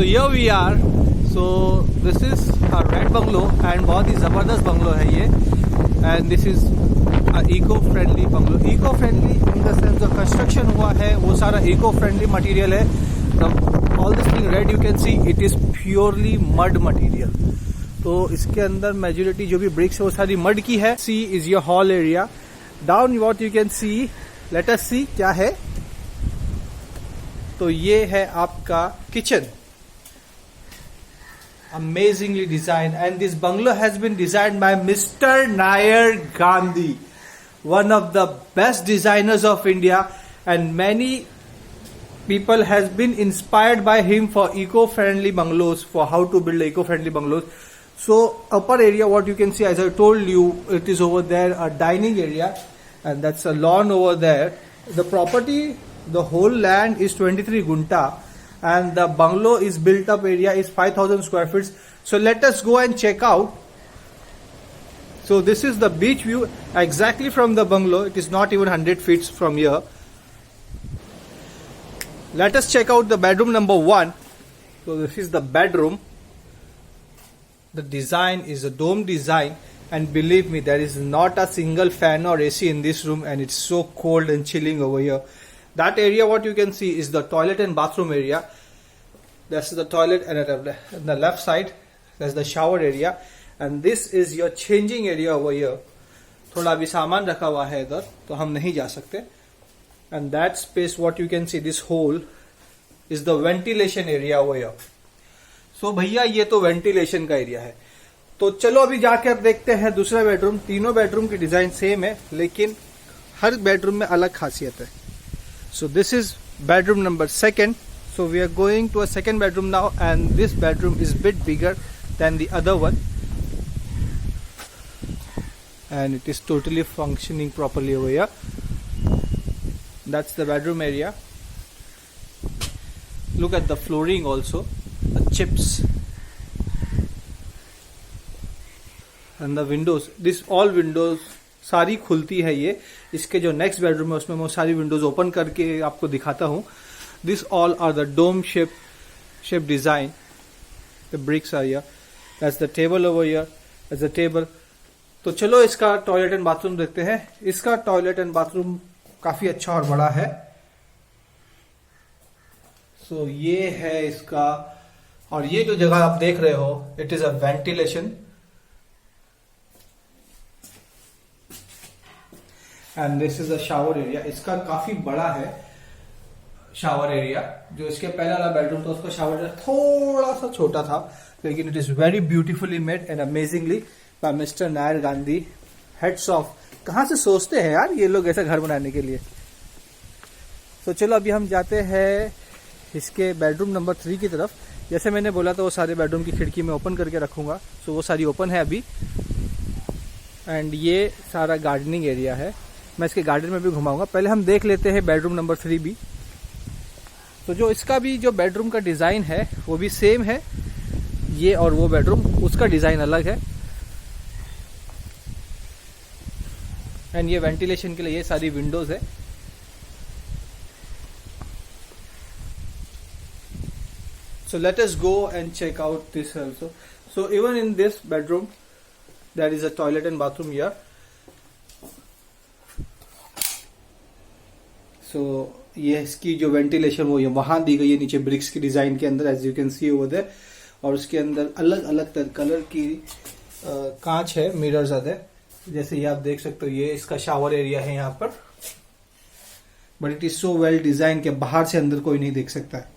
So here we are. So this is a red bungalow and बहुत ही ज़बरदस्त bungalow है ये. And this is a eco-friendly bungalow. Eco-friendly in the sense जो construction हुआ है वो सारा eco-friendly material है. All this thing red you can see it is purely mud material. तो इसके अंदर मेजॉरिटी जो भी ब्रिक्स है वो सारी मड की है. See is your hall area. Down what you can see, let us see क्या है. तो ये है आपका kitchen. Amazingly designed, and this bungalow has been designed by Mr. Nair Gandhi, one of the best designers of India, and many people has been inspired by him for eco-friendly bungalows, for how to build eco-friendly bungalows. So upper area what you can see, as I told you, it is over there a dining area, and that's a lawn over there. The property, the whole land is 23 gunta. And the bungalow is built up area is 5,000 square feet. So let us go and check out. So this is the beach view exactly from the bungalow. It is not even 100 feet from here. Let us check out the bedroom number 1. So this is the bedroom. The design is a dome design, and believe me, there is not a single fan or AC in this room, and it's so cold and chilling over here. That area what you can see is the toilet and bathroom area. That's the toilet, and at the left side there's the shower area, and this is your changing area over here. थोड़ा भी सामान रखा हुआ है इधर तो हम नहीं जा सकते. And that space what you can see, this hole is the ventilation area over here. So भैया ये तो वेंटिलेशन का एरिया है. तो चलो अभी जाकर देखते हैं दूसरा बेडरूम. तीनों बेडरूम की डिजाइन सेम है, लेकिन हर बेडरूम में अलग खासियत है. So this is bedroom number 2. So we are going to a second bedroom now, and this bedroom is bit bigger than the other one, and it is totally functioning properly over here. That's the bedroom area. Look at the flooring also, the chips, and the windows. This all windows सारी खुलती है. ये इसके जो next bedroom है उसमें मैं सारी विंडोज ओपन करके आपको दिखाता हूँ. This all are the dome shape design. The bricks are here. That's the table over here. That's the table. तो चलो इसका टॉयलेट एंड बाथरूम देखते हैं. इसका टॉयलेट एंड बाथरूम काफी अच्छा और बड़ा है. सो ये है इसका. और ये जो जगह आप देख रहे हो, it is a ventilation. And this is a shower area. इसका काफी बड़ा है शावर एरिया. जो इसके पहले वाला बेडरूम था उसका शावर एरिया थोड़ा सा छोटा था, लेकिन it is very beautifully made and amazingly by mister Nair Gandhi. Hats off. कहां से सोचते हैं यार ये लोग ऐसा घर बनाने के लिए. तो चलो अभी हम जाते हैं इसके बेडरूम नंबर 3 की तरफ. जैसे मैंने बोला था वो सारे बेडरूम की खिड़की में ओपन करके रखूंगा. सो वो सारी ओपन है अभी. एंड ये सारा गार्डनिंग एरिया है. मैं इसके गार्डन में भी घुमाऊंगा. पहले हम देख लेते हैं बेडरूम नंबर 3 भी. तो जो इसका भी जो बेडरूम का डिजाइन है वो भी सेम है. ये और वो बेडरूम, उसका डिजाइन अलग है. एंड ये वेंटिलेशन के लिए ये सारी विंडोज है. So let us go and check out this also. So even in this bedroom there is a toilet and bathroom here. So ये इसकी जो वेंटिलेशन वो वहां दी गई है नीचे ब्रिक्स की डिजाइन के अंदर, as you can see over there. और उसके अंदर अलग अलग कलर की कांच है, मिरर्स आते हैं. जैसे ये आप देख सकते हो, ये इसका शावर एरिया है यहाँ पर. But it is so well design के बाहर से अंदर कोई नहीं देख सकता है.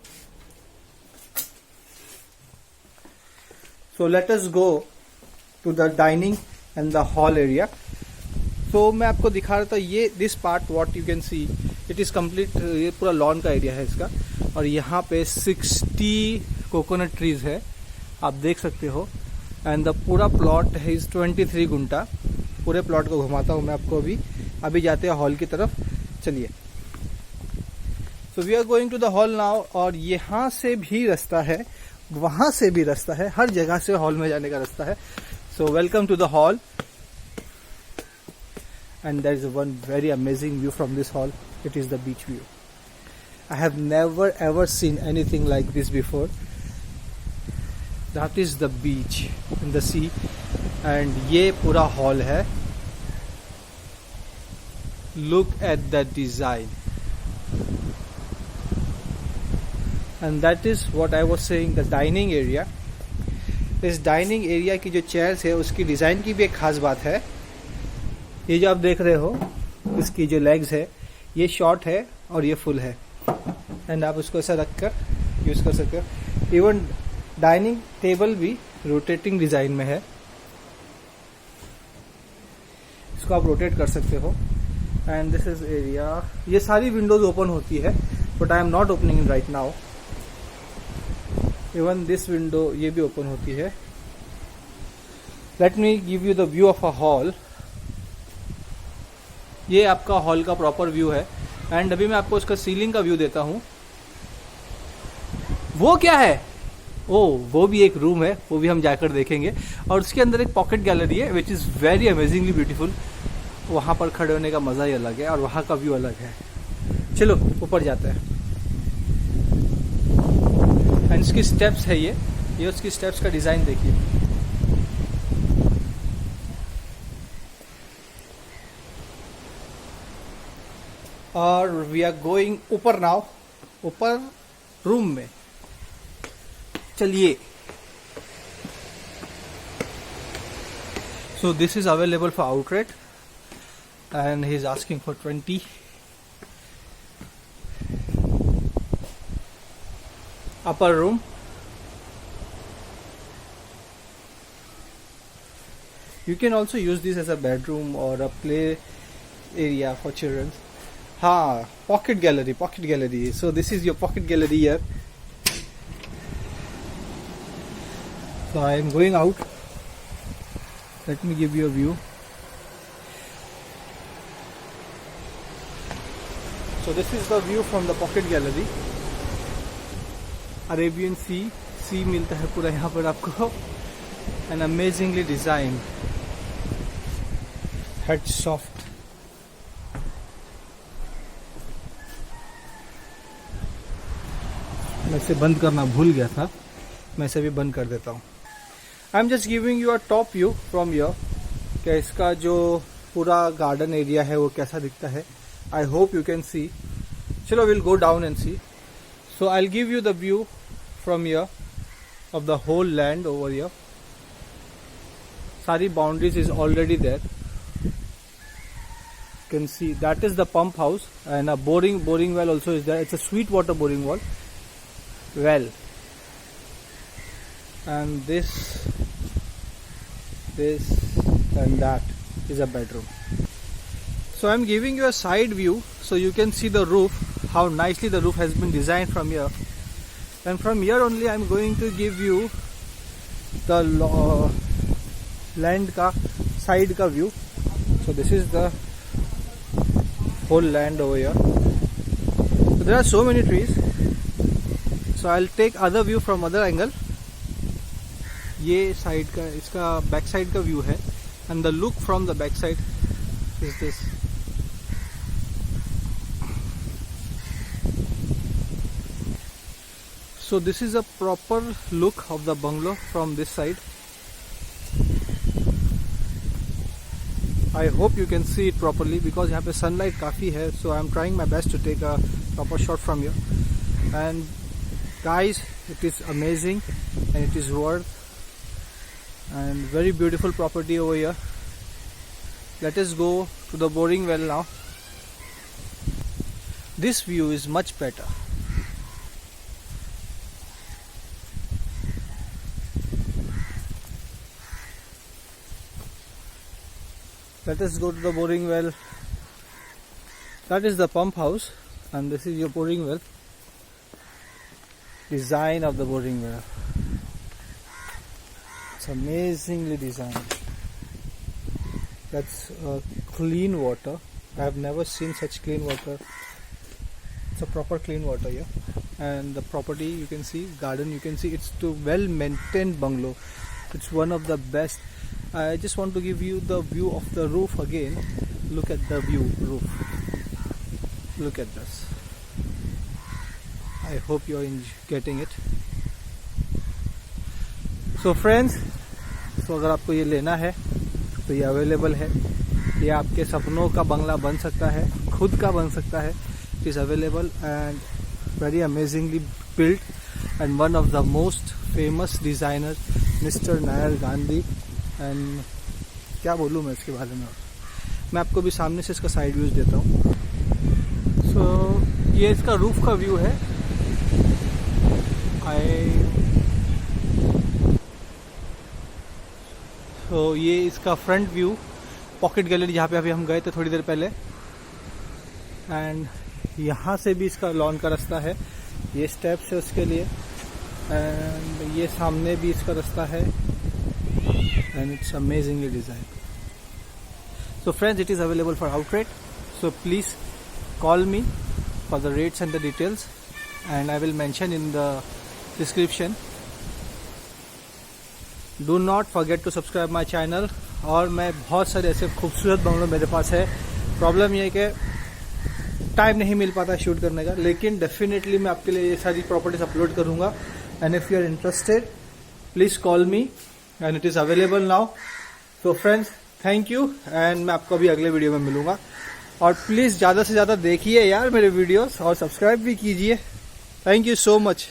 So let us go to the dining and the hall area. तो मैं आपको दिखा रहा था ये this part what you can see, it is complete. ये पूरा लॉन का एरिया है इसका. और यहाँ पे 60 कोकोनट ट्रीज है, आप देख सकते हो. एंड द पूरा प्लॉट है इज 23 गुंटा. पूरे प्लॉट को घुमाता हूँ मैं आपको अभी. अभी जाते हैं हॉल की तरफ. चलिए. So we are going to the hall now. और यहाँ से भी रास्ता है, वहां से भी रास्ता है, हर जगह से हॉल में जाने का रास्ता है. So welcome to the hall. And there is one very amazing view from this hall. It is the beach view. I have never ever seen anything like this before. That is the beach in the sea, and ये पूरा hall है. Look at that design, and that is what I was saying, the dining area. इस dining area की जो chairs है उसकी design की भी एक खास बात है. ये जो आप देख रहे हो, इसकी जो लेग्स है ये शॉर्ट है और ये फुल है, एंड आप उसको ऐसा रख कर यूज़ कर सकते हो. इवन डाइनिंग टेबल भी रोटेटिंग डिज़ाइन में है, इसको आप रोटेट कर सकते हो. And this is area. ये सारी विंडोज ओपन होती है, but I am not opening right now. Even this window ये भी ओपन होती है. Let me give you the view of a hall. ये आपका हॉल का प्रॉपर व्यू है, एंड अभी मैं आपको उसका सीलिंग का व्यू देता हूँ. वो क्या है? वो भी एक रूम है, वो भी हम जाकर देखेंगे. और उसके अंदर एक पॉकेट गैलरी है which is very amazingly beautiful. वहाँ पर खड़े होने का मज़ा ही अलग है और वहाँ का व्यू अलग है. चलो ऊपर जाते हैं. एंड इसकी स्टेप्स है ये उसकी स्टेप्स का डिज़ाइन देखिए. और वी आर गोइंग ऊपर नाउ, ऊपर रूम में. चलिए. So this is available for outlet and he is asking for 20. Upper room. You can also use this as a bedroom or a play area for children. Pocket gallery. So this is your pocket gallery here. So I am going out. Let me give you a view. So this is the view from the pocket gallery. Arabian Sea मिलता है पूरा यहाँ पर आपको. And amazingly designed. Head soft. मैं इसे बंद करना भूल गया था, मैं इसे भी बंद कर देता हूँ. I am just giving you a top view from your. क्या इसका जो पूरा गार्डन एरिया है वो कैसा दिखता है. I hope you can see. चलो will go down and see. So I will give you the view from your of the whole land over your. सारी boundaries is already there. Can see that is the pump house, and a boring well also is there. It's a sweet water boring well, and this and that is a bedroom. So I'm giving you a side view so you can see the roof, how nicely the roof has been designed from here. And from here only I'm going to give you the land ka side ka view. So this is the whole land over here. So there are so many trees. So I'll take other view from other angle. ये side का, इसका back side का view है, and the look from the back side is this. So this is a proper look of the bungalow from this side. I hope you can see it properly because यहाँ पे sunlight काफ़ी है. So I'm trying my best to take a proper shot from here. And guys, it is amazing and it is worth, and very beautiful property over here. Let us go to the boring well now. This view is much better. Let us go to the boring well. That is the pump house, and this is your boring well. Design of the boring well. It's amazingly designed. That's clean water. I have never seen such clean water. It's a proper clean water here. And the property, you can see, garden, you can see, it's a well maintained bungalow. It's one of the best. I just want to give you the view of the roof again. Look at the roof. Look at this. I hope you're getting it. So friends, तो अगर आपको ये लेना है तो ये available है। ये आपके सपनों का बंगला बन सकता है, खुद का बन सकता है। It is available and very amazingly built and one of the most famous designer mister Nair Gandhi. And क्या बोलूँ मैं इसके बारे में, मैं आपको भी सामने से इसका साइड व्यूज देता हूँ। सो ये इसका रूफ का व्यू है। तो ये इसका फ्रंट व्यू, पॉकेट गैलरी जहाँ पे अभी हम गए थे थोड़ी देर पहले। एंड यहाँ से भी इसका लॉन का रास्ता है, ये स्टेप्स है उसके लिए। एंड ये सामने भी इसका रास्ता है and it's amazingly design. So friends, it is available for outlet, so please call me for the rates and the details, and I will mention in the description. Do not forget to subscribe my channel। और मैं बहुत सारे ऐसे खूबसूरत बंगलों मेरे पास है। Problem ये है कि टाइम नहीं मिल पाता शूट करने का, लेकिन डेफिनेटली मैं आपके लिए ये सारी प्रॉपर्टीज अपलोड करूँगा। And if you are interested please call me and it is available now. तो फ्रेंड्स, थैंक यू एंड मैं आपको अभी अगले वीडियो में मिलूँगा। और प्लीज़ ज़्यादा से ज़्यादा देखिए यार मेरे वीडियोस और सब्सक्राइब भी कीजिए। Thank you so much.